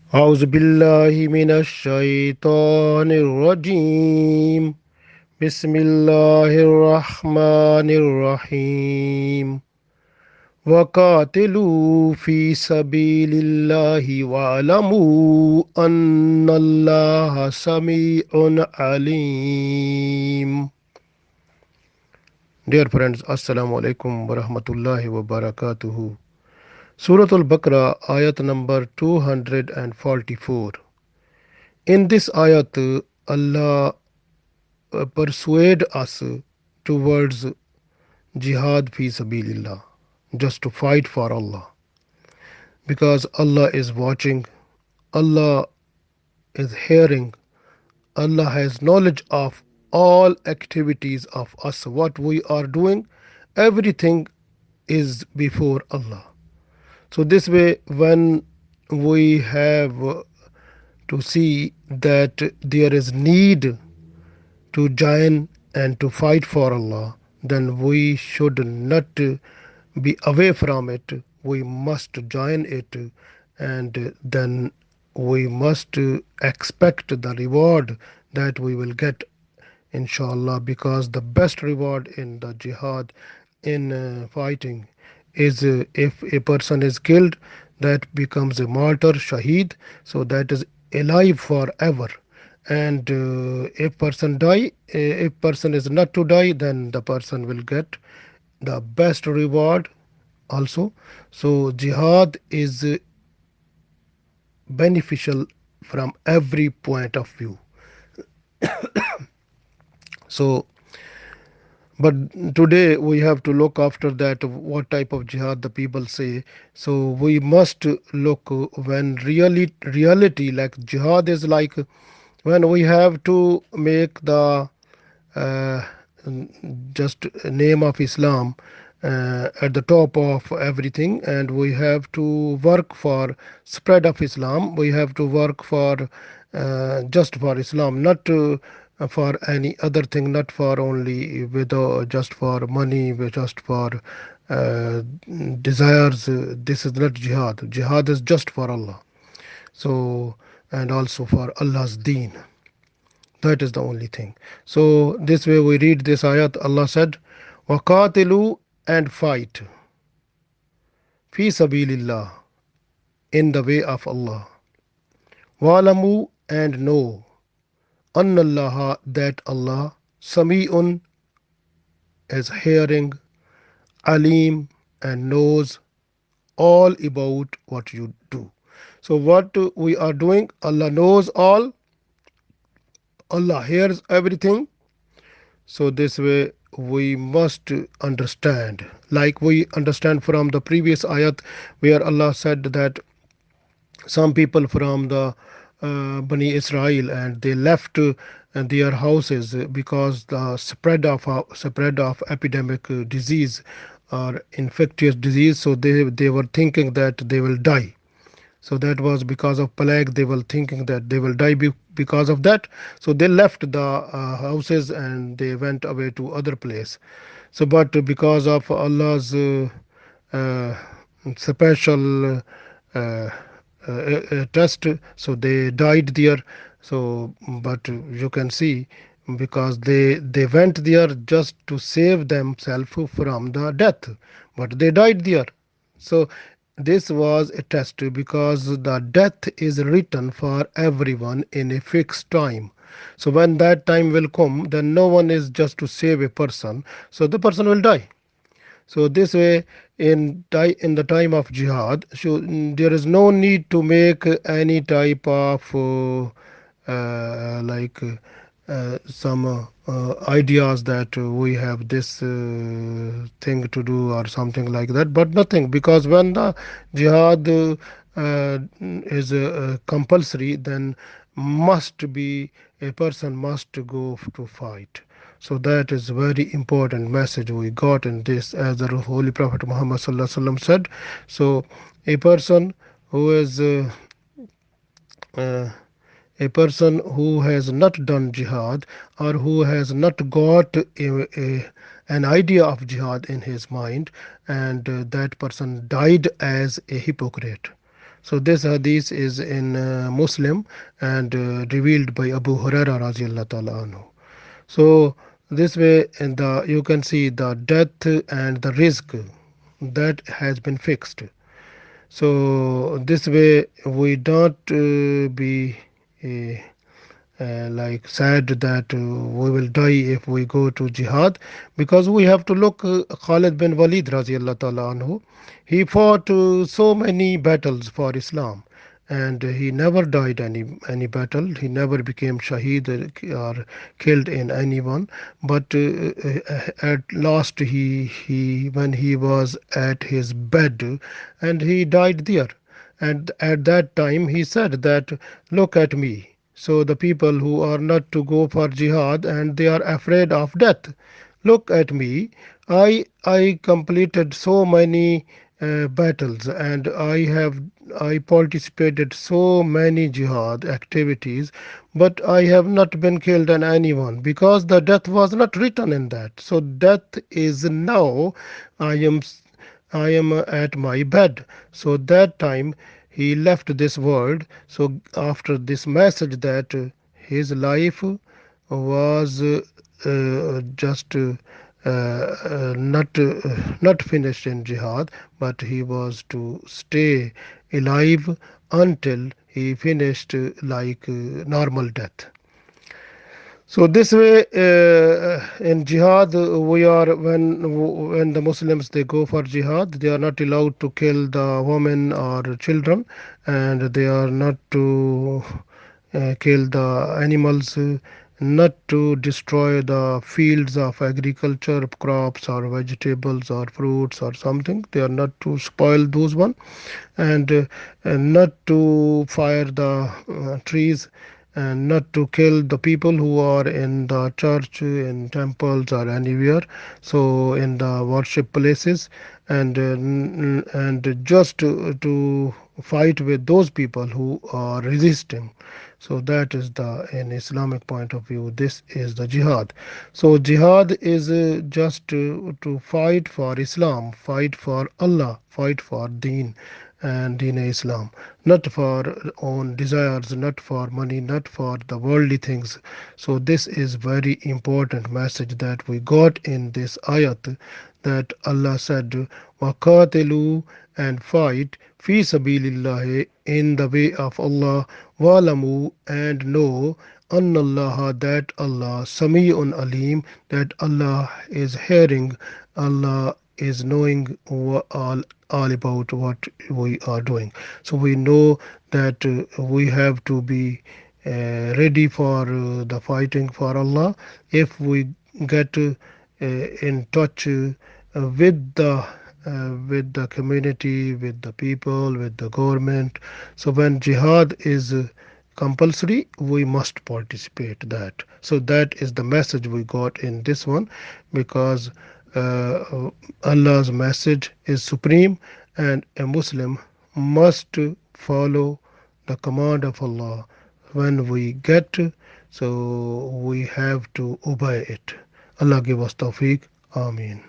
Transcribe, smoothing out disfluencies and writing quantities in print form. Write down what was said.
أعوذ بالله من الشيطان الرجيم بسم الله الرحمن الرحيم وقاتلوا في سبيل الله واعلموا أن الله سميع عليم. Dear friends, Assalamu alaikum wa rahmatullahi wa barakatuhu. Surah Al-Baqarah, ayat number 244. In this ayat, Allah persuade us towards jihad fi sabilillah, just to fight for Allah, because Allah is watching, Allah is hearing, Allah has knowledge of all activities of us, what we are doing, everything is before Allah. So this way, when we have to see that there is need to join and to fight for Allah, then we should not be away from it. We must join it, and then we must expect the reward that we will get, inshallah, because the best reward in the jihad, in fighting, is if a person is killed, that becomes a martyr, shaheed, so that is alive forever. And if person die, if person is not to die, then the person will get the best reward also. So jihad is beneficial from every point of view. So but today we have to look after that what type of jihad the people say. So we must look when reality, like jihad is like when we have to make the uh, just name of Islam at the top of everything, and we have to work for spread of Islam. We have to work for just for Islam, not for any other thing, not for only with just for money, just for uh, desires. This is not jihad. Jihad is just for Allah. So, and also for Allah's deen. That is the only thing. So this way we read this ayat. Allah said, "Waqatilu, and fight, fi sabilillah, in the way of Allah. Wa'lamu, and know, annallaha, that Allah, sami'un, is hearing, alim, and knows all about what you do." So what we are doing, Allah knows all, Allah hears everything. So this way we must understand, like we understand from the previous ayat where Allah said that some people from the Bani Israel, and they left their houses because the spread of epidemic disease or infectious disease. So they were thinking that they will die. So that was because of plague. They were thinking that they will die because of that. So they left the houses and they went away to other place. So but because of Allah's uh, special test, so they died there. So but you can see, because they went there just to save themselves from the death, but they died there. So this was a test, because the death is written for everyone in a fixed time. So when that time will come, then no one is just to save a person, so the person will die. So this way, in the time of jihad, so there is no need to make any type of like some ideas that we have this thing to do or something like that, but nothing, because when the jihad is compulsory, then must be a person must go to fight. So that is very important message we got in this, as the Holy Prophet Muhammad Sallallahu Alaihi Wasallam said. So a person who is uh, a person who has not done jihad, or who has not got an idea of jihad in his mind, and that person died as a hypocrite. So this hadith is in Muslim and revealed by Abu Huraira radiallahu ta'ala anhu. So this way, in the you can see the death and the risk that has been fixed. So this way we don't be uh, like said that we will die if we go to jihad, because we have to look Khalid bin Walid radiallahu ta'ala anhu. He fought so many battles for Islam, and he never died any battle. He never became shaheed or killed in anyone. But at last he when he was at his bed, and he died there. And at that time he said that, look at me. So the people who are not to go for jihad and they are afraid of death, look at me. I completed so many battles, and I participated so many jihad activities, but I have not been killed in anyone, because the death was not written in that. So death is now. I am I am at my bed. So that time he left this world. So after this message that his life was just not finished in jihad, but he was to stay alive until he finished like normal death. So this way, in jihad, we are when the Muslims they go for jihad, they are not allowed to kill the women or children, and they are not to kill the animals, not to destroy the fields of agriculture, crops or vegetables or fruits or something. They are not to spoil those one, and not to fire the trees, and not to kill the people who are in the church, in temples or anywhere, so in the worship places, and just to fight with those people who are resisting. So that is the in Islamic point of view, this is the jihad. So jihad is just to fight for Islam, fight for Allah, fight for deen and deen Islam, not for own desires, not for money, not for the worldly things. So this is very important message that we got in this ayat, that Allah said, "Waqatilu," and fight, fi sabilillah, in the way of Allah, walamu, and know, annallaha, that Allah, sami'un alim, that Allah is hearing, Allah is knowing all about what we are doing. So we know that we have to be ready for the fighting for Allah. If we get in touch with the community, with the people, with the government. So when jihad is compulsory, we must participate that. So that is the message we got in this one, because Allah's message is supreme, and a Muslim must follow the command of Allah when we get, so we have to obey it. Allah give us tawfiq. Ameen.